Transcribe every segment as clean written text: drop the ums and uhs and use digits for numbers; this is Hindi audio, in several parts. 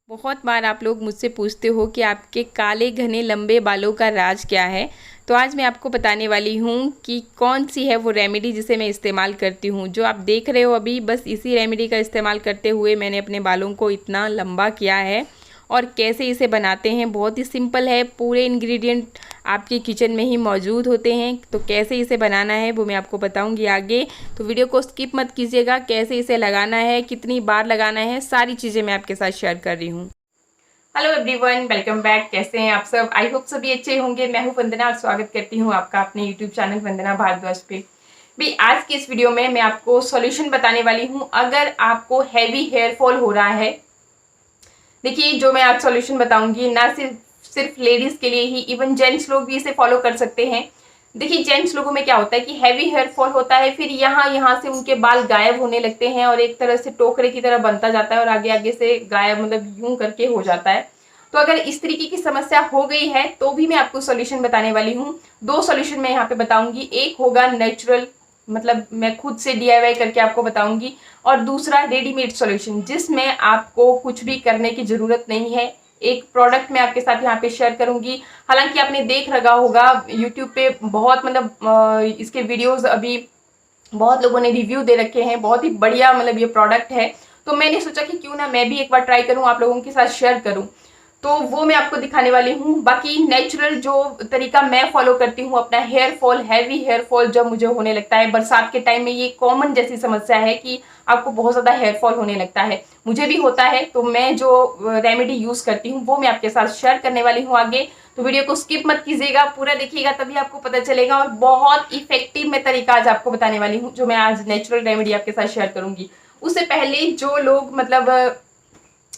बहुत बार आप लोग मुझसे पूछते हो कि आपके काले घने लंबे बालों का राज क्या है। तो आज मैं आपको बताने वाली हूँ कि कौन सी है वो रेमेडी जिसे मैं इस्तेमाल करती हूँ। जो आप देख रहे हो अभी, बस इसी रेमेडी का इस्तेमाल करते हुए मैंने अपने बालों को इतना लंबा किया है। और कैसे इसे बनाते हैं, बहुत ही सिंपल है। पूरे इंग्रेडिएंट आपके किचन में ही मौजूद होते हैं। तो कैसे इसे बनाना है वो मैं आपको बताऊंगी आगे। तो वीडियो को स्किप मत कीजिएगा। कैसे इसे लगाना है, कितनी बार लगाना है, सारी चीज़ें मैं आपके साथ शेयर कर रही हूँ। Hello everyone, welcome back. कैसे हैं आप सब? आई होप सभी अच्छे होंगे। मैं हूं वंदना और स्वागत करती हूं आपका अपने यूट्यूब चैनल वंदना भारद्वाज पे। भी आज की इस वीडियो में मैं आपको सॉल्यूशन बताने वाली हूं। अगर आपको हैवी हेयर फॉल हो रहा है, देखिए जो मैं आज सॉल्यूशन बताऊंगी ना सिर्फ सिर्फ लेडीज के लिए ही, इवन जेंट्स लोग भी इसे फॉलो कर सकते हैं। देखिए जेंट्स लोगों में क्या होता है कि हैवी हेयर फॉल होता है, फिर यहाँ से उनके बाल गायब होने लगते हैं और एक तरह से टोकरे की तरह बनता जाता है और आगे आगे से गायब, मतलब यूं करके हो जाता है। तो अगर इस तरीके की समस्या हो गई है तो भी मैं आपको सॉल्यूशन बताने वाली हूँ। दो सॉल्यूशन मैं यहाँ पे बताऊंगी। एक होगा नेचुरल, मतलब मैं खुद से DIY करके आपको बताऊंगी, और दूसरा रेडीमेड सॉल्यूशन जिसमें आपको कुछ भी करने की जरूरत नहीं है। एक प्रोडक्ट मैं आपके साथ यहाँ पे शेयर करूंगी। हालांकि आपने देख रखा होगा यूट्यूब पे बहुत, मतलब इसके वीडियोस अभी बहुत लोगों ने रिव्यू दे रखे हैं। बहुत ही बढ़िया, मतलब ये प्रोडक्ट है। तो मैंने सोचा कि क्यों ना मैं भी एक बार ट्राई करूं, आप लोगों के साथ शेयर करूं। तो वो मैं आपको दिखाने वाली हूँ। बाकी नेचुरल जो तरीका मैं फॉलो करती हूँ, अपना hair fall, heavy hair fall जब मुझे होने लगता है बरसात के टाइम में, ये कॉमन जैसी समस्या है कि आपको बहुत ज्यादा हेयर फॉल होने लगता है, मुझे भी होता है। तो मैं जो रेमेडी यूज करती हूँ वो मैं आपके साथ शेयर करने वाली हूँ आगे। तो वीडियो को स्किप मत कीजिएगा, पूरा देखिएगा तभी आपको पता चलेगा। और बहुत इफेक्टिव मैं तरीका आज आपको बताने वाली हूँ, जो मैं आज नेचुरल रेमेडी आपके साथ शेयर करूंगी। उससे पहले जो लोग मतलब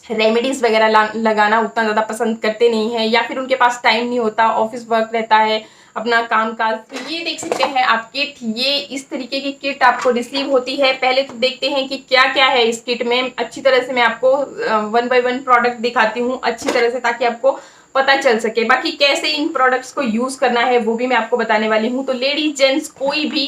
रेमेडीज वगैरह लगाना उतना ज़्यादा पसंद करते नहीं है, या फिर उनके पास टाइम नहीं होता, ऑफिस वर्क रहता है, अपना काम काज, तो ये देख सकते हैं आप किट। ये इस तरीके की किट आपको रिसीव होती है। पहले तो देखते हैं कि क्या क्या है इस किट में। अच्छी तरह से मैं आपको 1 बाय 1 प्रोडक्ट दिखाती हूँ अच्छी तरह से, ताकि आपको पता चल सके। बाकी कैसे इन प्रोडक्ट्स को यूज करना है वो भी मैं आपको बताने वाली हूँ। तो लेडीज जेंट्स कोई भी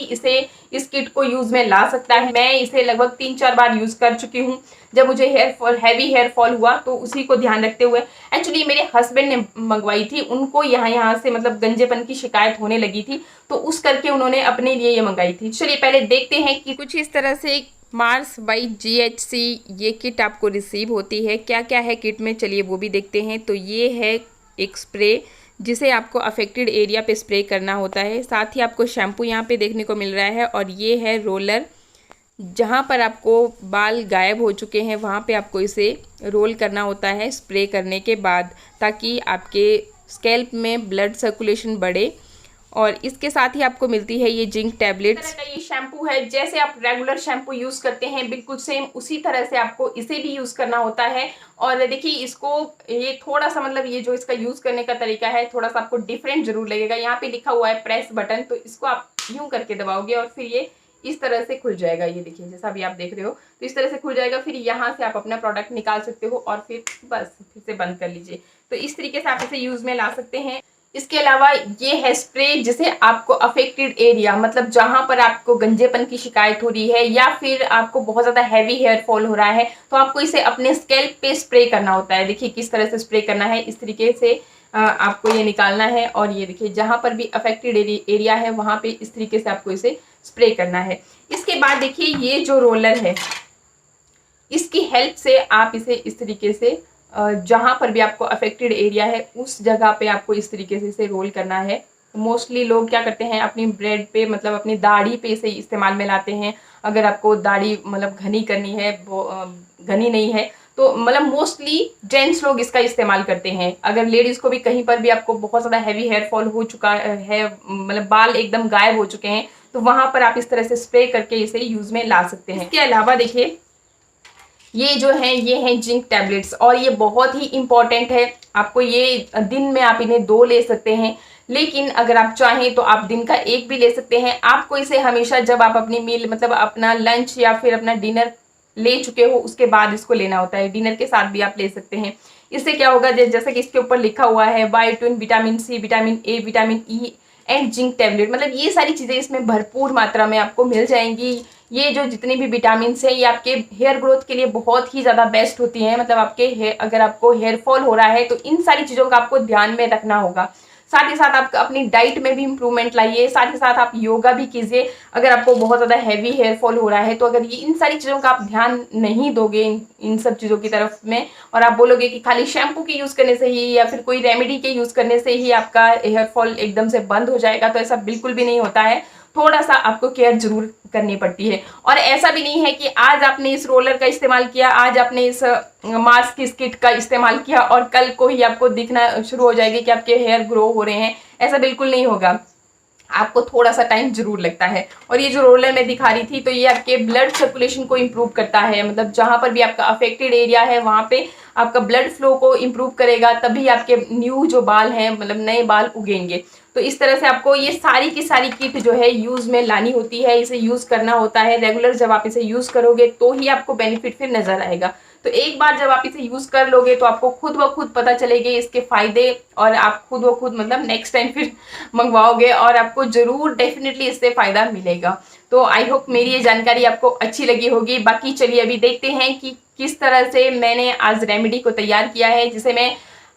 इस किट को यूज में ला सकता है। मैं इसे लगभग 3-4 बार यूज कर चुकी हूँ। जब मुझे हैवी हेयर फॉल हुआ तो उसी को ध्यान रखते हुए, एक्चुअली मेरे हस्बैंड ने मंगवाई थी, उनको यहाँ से मतलब गंजेपन की शिकायत होने लगी थी, तो उस करके उन्होंने अपने लिए ये मंगाई थी। चलिए पहले देखते हैं कि कुछ इस तरह से मार्स बाई GHC ये किट आपको रिसीव होती है। क्या क्या है किट में, चलिए वो भी देखते हैं। तो ये है एक स्प्रे जिसे आपको अफेक्टेड एरिया पे स्प्रे करना होता है। साथ ही आपको शैम्पू यहाँ पे देखने को मिल रहा है, और ये है रोलर, जहाँ पर आपको बाल गायब हो चुके हैं वहाँ पे आपको इसे रोल करना होता है स्प्रे करने के बाद, ताकि आपके स्कैल्प में ब्लड सर्कुलेशन बढ़े। और इसके साथ ही आपको मिलती है ये जिंक टैबलेट्स। तरह का ये शैम्पू है, जैसे आप रेगुलर शैम्पू यूज करते हैं बिल्कुल सेम उसी तरह से आपको इसे भी यूज करना होता है। और देखिए इसको, ये थोड़ा सा, मतलब ये जो इसका यूज करने का तरीका है थोड़ा सा आपको डिफरेंट जरूर लगेगा। यहाँ पे लिखा हुआ है प्रेस बटन, तो इसको आप यूं करके दबाओगे और फिर ये इस तरह से खुल जाएगा। ये देखिए जैसा अभी आप देख रहे हो, तो इस तरह से खुल जाएगा। फिर यहाँ से आप अपना प्रोडक्ट निकाल सकते हो और फिर बस फिर से बंद कर लीजिए। तो इस तरीके से आप इसे यूज में ला सकते हैं। इसके अलावा ये है स्प्रे, जिसे आपको अफेक्टेड एरिया, मतलब जहां पर आपको गंजेपन की शिकायत हो रही है या फिर आपको बहुत ज्यादा हैवी हेयर फॉल हो रहा है, तो आपको इसे अपने स्कैल्प पे स्प्रे करना होता है। देखिए किस तरह से स्प्रे करना है, इस तरीके से आपको ये निकालना है। और ये देखिए जहां पर भी अफेक्टेड एरिया है वहां पे इस तरीके से आपको इसे स्प्रे करना है। इसके बाद देखिए ये जो रोलर है, इसकी हेल्प से आप इसे इस तरीके से जहां पर भी आपको अफेक्टेड एरिया है उस जगह पे आपको इस तरीके से इसे रोल करना है। मोस्टली लोग क्या करते हैं, अपनी ब्रेड पे, मतलब अपनी दाढ़ी पे इसे इस्तेमाल में लाते हैं। अगर आपको दाढ़ी मतलब घनी करनी है, घनी नहीं है, तो मतलब मोस्टली जेंट्स लोग इसका इस्तेमाल करते हैं। अगर लेडीज को भी कहीं पर भी आपको बहुत ज़्यादा हैवी हेयर फॉल हो चुका है, मतलब बाल एकदम गायब हो चुके हैं, तो वहां पर आप इस तरह से स्प्रे करके इसे यूज में ला सकते हैं। इसके अलावा देखिए ये जो है, ये हैं जिंक टैबलेट्स, और ये बहुत ही इंपॉर्टेंट है। आपको ये दिन में आप इन्हें 2 ले सकते हैं, लेकिन अगर आप चाहें तो आप दिन का 1 भी ले सकते हैं। आपको इसे हमेशा जब आप अपनी मील, मतलब अपना लंच या फिर अपना डिनर ले चुके हो उसके बाद इसको लेना होता है। डिनर के साथ भी आप ले सकते हैं। इससे क्या होगा, जैसे कि इसके ऊपर लिखा हुआ है biotin, vitamin C, vitamin A, vitamin E and zinc tablet, मतलब ये सारी चीजें इसमें भरपूर मात्रा में आपको मिल जाएंगी। ये जो जितनी भी विटामिन है ये आपके हेयर ग्रोथ के लिए बहुत ही ज़्यादा बेस्ट होती हैं। मतलब आपके हेयर, अगर आपको हेयर फॉल हो रहा है तो इन सारी चीज़ों का आपको ध्यान में रखना होगा। साथ ही साथ आप अपनी डाइट में भी इम्प्रूवमेंट लाइए, साथ ही साथ आप योगा भी कीजिए। अगर आपको बहुत ज़्यादा हैवी हेयर फॉल हो रहा है तो अगर ये इन सारी चीज़ों का आप ध्यान नहीं दोगे इन सब चीज़ों की तरफ में, और आप बोलोगे कि खाली शैम्पू के यूज़ करने से ही या फिर कोई रेमेडी के यूज़ करने से ही आपका हेयर फॉल एकदम से बंद हो जाएगा, तो ऐसा बिल्कुल भी नहीं होता है। थोड़ा सा आपको केयर जरूर करनी पड़ती है। और ऐसा भी नहीं है कि आज आपने इस रोलर का इस्तेमाल किया, आज आपने इस मास्क की किट का इस्तेमाल किया और कल को ही आपको दिखना शुरू हो जाएगी कि आपके हेयर ग्रो हो रहे हैं। ऐसा बिल्कुल नहीं होगा, आपको थोड़ा सा टाइम जरूर लगता है। और ये जो रोलर मैं दिखा रही थी तो ये आपके ब्लड सर्कुलेशन को इम्प्रूव करता है। मतलब जहां पर भी आपका अफेक्टेड एरिया है वहां पे आपका ब्लड फ्लो को इम्प्रूव करेगा, तभी आपके न्यू जो बाल हैं, मतलब नए बाल उगेंगे। तो इस तरह से आपको ये सारी की सारी किट जो है यूज में लानी होती है, इसे यूज करना होता है रेगुलर। जब आप इसे यूज करोगे तो ही आपको बेनिफिट फिर नजर आएगा। तो एक बार जब आप इसे यूज कर लोगे तो आपको खुद ब खुद पता चलेंगे इसके फायदे, और आप खुद ब खुद मतलब नेक्स्ट टाइम फिर मंगवाओगे और आपको जरूर डेफिनेटली इससे फायदा मिलेगा। तो आई होप मेरी ये जानकारी आपको अच्छी लगी होगी। बाकी चलिए अभी देखते हैं कि किस तरह से मैंने आज रेमेडी को तैयार किया है, जिसे मैं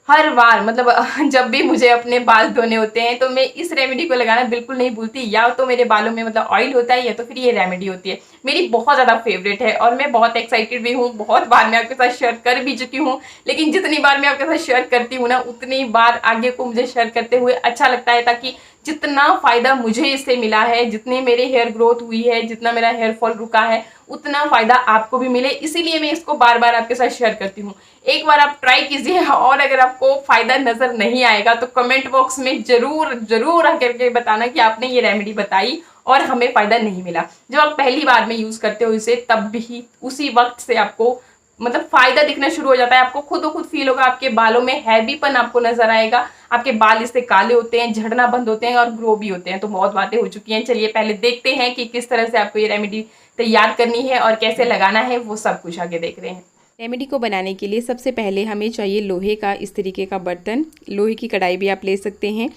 हर बार मतलब जब भी मुझे अपने बाल धोने होते हैं तो मैं इस रेमेडी को लगाना बिल्कुल नहीं भूलती। या तो मेरे बालों में मतलब ऑयल होता है या तो फिर ये रेमेडी होती है। मेरी बहुत ज़्यादा फेवरेट है और मैं बहुत एक्साइटेड भी हूँ। बहुत बार मैं आपके साथ शेयर कर भी चुकी हूँ, लेकिन जितनी बार मैं आपके साथ शेयर करती हूँ ना उतनी बार आगे को मुझे शेयर करते हुए अच्छा लगता है, ताकि जितना फायदा मुझे इससे मिला है, जितने मेरे हेयर ग्रोथ हुई है, जितना मेरा हेयर फॉल रुका है, उतना फायदा आपको भी मिले। इसीलिए मैं इसको बार बार आपके साथ शेयर करती हूँ। एक बार आप ट्राई कीजिए और अगर आपको फायदा नजर नहीं आएगा तो कमेंट बॉक्स में जरूर जरूर आकर के बताना कि आपने ये रेमेडी बताई और हमें फायदा नहीं मिला। जब आप पहली बार में यूज करते हो इसे, तब भी उसी वक्त से आपको मतलब फायदा दिखना शुरू हो जाता है। आपको खुद ब खुद फील होगा, आपके बालों में हैवीपन आपको नजर आएगा, आपके बाल इससे काले होते हैं, झड़ना बंद होते हैं और ग्रो भी होते हैं। तो बहुत बातें हो चुकी हैं, चलिए पहले देखते हैं कि किस तरह से आपको ये रेमेडी तैयार करनी है और कैसे लगाना है, वो सब कुछ आगे देख रहे हैं। रेमेडी को बनाने के लिए सबसे पहले हमें चाहिए लोहे का इस तरीके का बर्तन। लोहे की कढ़ाई भी आप ले सकते हैं।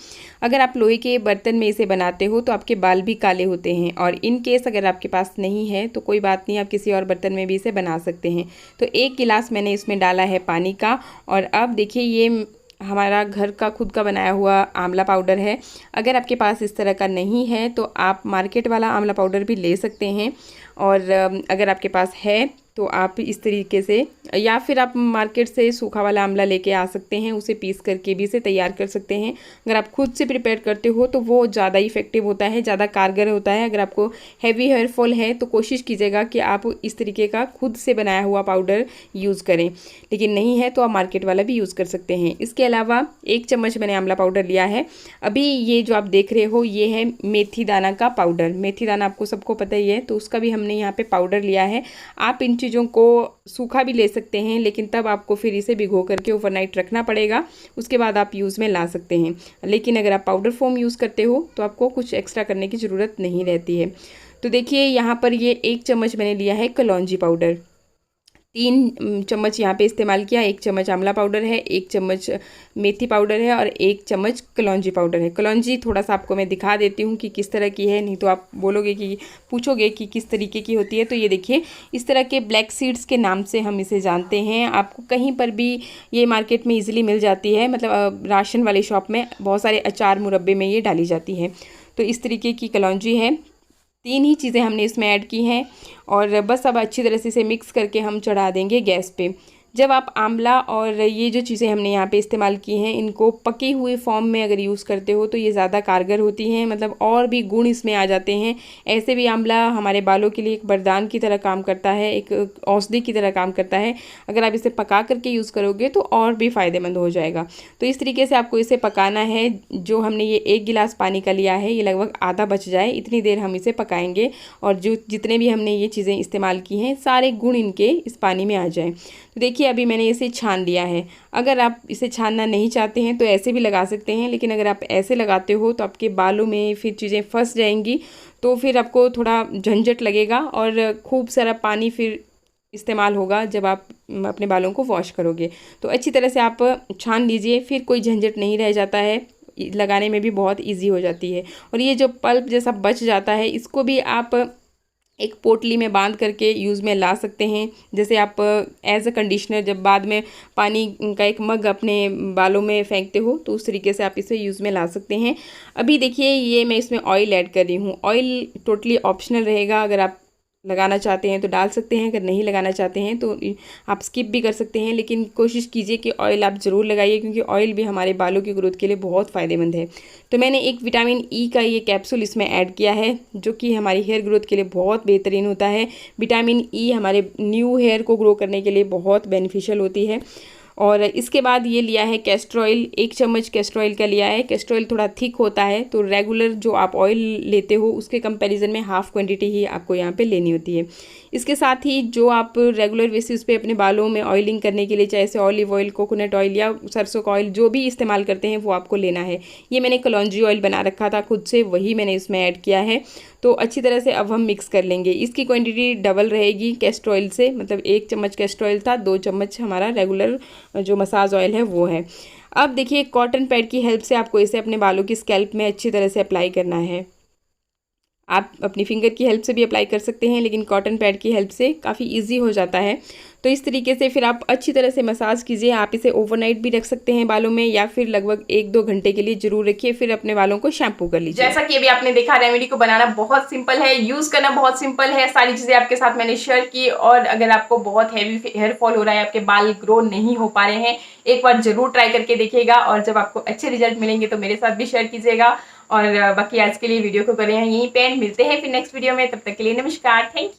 अगर आप लोहे के बर्तन में इसे बनाते हो तो आपके बाल भी काले होते हैं, और इन केस अगर आपके पास नहीं है तो कोई बात नहीं, आप किसी और बर्तन में भी इसे बना सकते हैं। तो 1 गिलास मैंने इसमें डाला है पानी का। और अब देखिए ये हमारा घर का खुद का बनाया हुआ आंवला पाउडर है। अगर आपके पास इस तरह का नहीं है तो आप मार्केट वाला आंवला पाउडर भी ले सकते हैं। और अगर आपके पास है तो आप इस तरीके से, या फिर आप मार्केट से सूखा वाला आंवला लेके आ सकते हैं, उसे पीस करके भी इसे तैयार कर सकते हैं। अगर आप खुद से प्रिपेयर करते हो तो वो ज़्यादा इफेक्टिव होता है, ज़्यादा कारगर होता है। अगर आपको हैवी हेयर फॉल है तो कोशिश कीजिएगा कि आप इस तरीके का खुद से बनाया हुआ पाउडर यूज़ करें, लेकिन नहीं है तो आप मार्केट वाला भी यूज़ कर सकते हैं। इसके अलावा 1 चम्मच मैंने आंवला पाउडर लिया है। अभी ये जो आप देख रहे हो ये है मेथी दाना का पाउडर। मेथी दाना आपको सबको पता ही है, तो उसका भी हमने यहाँ पे पाउडर लिया है। आप इन चीज़ों को सूखा भी ले सकते हैं, लेकिन तब आपको फिर इसे भिगो करके ओवरनाइट रखना पड़ेगा, उसके बाद आप यूज़ में ला सकते हैं। लेकिन अगर आप पाउडर फॉर्म यूज़ करते हो तो आपको कुछ एक्स्ट्रा करने की ज़रूरत नहीं रहती है। तो देखिए यहाँ पर ये 1 चम्मच मैंने लिया है कलौंजी पाउडर, 3 चम्मच यहाँ पे इस्तेमाल किया। 1 चम्मच आंवला पाउडर है, 1 चम्मच मेथी पाउडर है और 1 चम्मच कलौंजी पाउडर है। कलौंजी थोड़ा सा आपको मैं दिखा देती हूँ कि किस तरह की है, नहीं तो आप बोलोगे कि पूछोगे कि किस तरीके की होती है। तो ये देखिए इस तरह के ब्लैक सीड्स के नाम से हम इसे जानते हैं। आपको कहीं पर भी ये मार्केट में ईजिली मिल जाती है, मतलब राशन वाली शॉप में बहुत सारे अचार मुरब्बे में ये डाली जाती है। तो इस तरीके की कलौंजी है। 3 ही चीज़ें हमने इसमें ऐड की हैं और बस अब अच्छी तरह से इसे मिक्स करके हम चढ़ा देंगे गैस पे। जब आप आंवला और ये जो चीज़ें हमने यहाँ पे इस्तेमाल की हैं, इनको पके हुए फॉर्म में अगर यूज़ करते हो तो ये ज़्यादा कारगर होती हैं, मतलब और भी गुण इसमें आ जाते हैं। ऐसे भी आंवला हमारे बालों के लिए एक वरदान की तरह काम करता है, एक औषधि की तरह काम करता है। अगर आप इसे पका करके यूज़ करोगे तो और भी फ़ायदेमंद हो जाएगा। तो इस तरीके से आपको इसे पकाना है। जो हमने ये 1 गिलास पानी का लिया है, ये लगभग आधा बच जाए, इतनी देर हम इसे पकाएंगे और जो जितने भी हमने ये चीज़ें इस्तेमाल की हैं सारे गुण इनके इस पानी में आ जाएँ। तो देखिए अभी मैंने इसे छान लिया है। अगर आप इसे छानना नहीं चाहते हैं तो ऐसे भी लगा सकते हैं, लेकिन अगर आप ऐसे लगाते हो तो आपके बालों में फिर चीज़ें फंस जाएंगी, तो फिर आपको थोड़ा झंझट लगेगा और खूब सारा पानी फिर इस्तेमाल होगा जब आप अपने बालों को वॉश करोगे। तो अच्छी तरह से आप छान लीजिए, फिर कोई झंझट नहीं रह जाता है, लगाने में भी बहुत ईजी हो जाती है। और ये जो पल्प जैसा बच जाता है इसको भी आप एक पोटली में बांध करके यूज़ में ला सकते हैं। जैसे आप एज अ कंडीशनर जब बाद में पानी का एक मग अपने बालों में फेंकते हो तो उस तरीके से आप इसे यूज़ में ला सकते हैं। अभी देखिए ये मैं इसमें ऑयल ऐड कर रही हूँ। ऑयल टोटली ऑप्शनल रहेगा, अगर आप लगाना चाहते हैं तो डाल सकते हैं, अगर नहीं लगाना चाहते हैं तो आप स्किप भी कर सकते हैं, लेकिन कोशिश कीजिए कि ऑयल आप ज़रूर लगाइए क्योंकि ऑयल भी हमारे बालों की ग्रोथ के लिए बहुत फ़ायदेमंद है। तो मैंने एक विटामिन ई का ये कैप्सूल इसमें ऐड किया है जो कि हमारी हेयर ग्रोथ के लिए बहुत बेहतरीन होता है। विटामिन ई हमारे न्यू हेयर को ग्रो करने के लिए बहुत बेनिफिशियल होती है। और इसके बाद ये लिया है कैस्टर ऑयल, 1 चम्मच कैस्टर ऑयल का लिया है। कैस्टर ऑयल थोड़ा थिक होता है तो रेगुलर जो आप ऑयल लेते हो उसके कंपैरिजन में हाफ़ क्वांटिटी ही आपको यहाँ पे लेनी होती है। इसके साथ ही जो आप रेगुलर बेसिस पे अपने बालों में ऑयलिंग करने के लिए चाहे से ऑलिव ऑयल, कोकोनट ऑयल या सरसों का ऑयल जो भी इस्तेमाल करते हैं वो आपको लेना है। ये मैंने कलौंजी ऑयल बना रखा था खुद से, वही मैंने इसमें ऐड किया है। तो अच्छी तरह से अब हम मिक्स कर लेंगे। इसकी क्वांटिटी डबल रहेगी कैस्टर ऑयल से, मतलब 1 चम्मच कैस्टर ऑयल था, 2 चम्मच हमारा रेगुलर जो मसाज ऑयल है वो है। अब देखिए कॉटन पैड की हेल्प से आपको इसे अपने बालों की स्कैल्प में अच्छी तरह से अप्लाई करना है। आप अपनी फिंगर की हेल्प से भी अप्लाई कर सकते हैं, लेकिन कॉटन पैड की हेल्प से काफ़ी इजी हो जाता है। तो इस तरीके से फिर आप अच्छी तरह से मसाज कीजिए। आप इसे ओवरनाइट भी रख सकते हैं बालों में या फिर लगभग 1-2 घंटे के लिए जरूर रखिए, फिर अपने बालों को शैम्पू कर लीजिए। जैसा कि अभी आपने देखा रेमेडी को बनाना बहुत सिंपल है, यूज़ करना बहुत सिंपल है। सारी चीज़ें आपके साथ मैंने शेयर की। और अगर आपको बहुत हैवी हेयर फॉल हो रहा है, आपके बाल ग्रो नहीं हो पा रहे हैं, एक बार जरूर ट्राई करके देखिएगा और जब आपको अच्छे रिजल्ट मिलेंगे तो मेरे साथ भी शेयर कीजिएगा। और बाकी आज के लिए वीडियो को करें यहीं पे एंड, मिलते हैं फिर नेक्स्ट वीडियो में। तब तक के लिए नमस्कार, थैंक यू।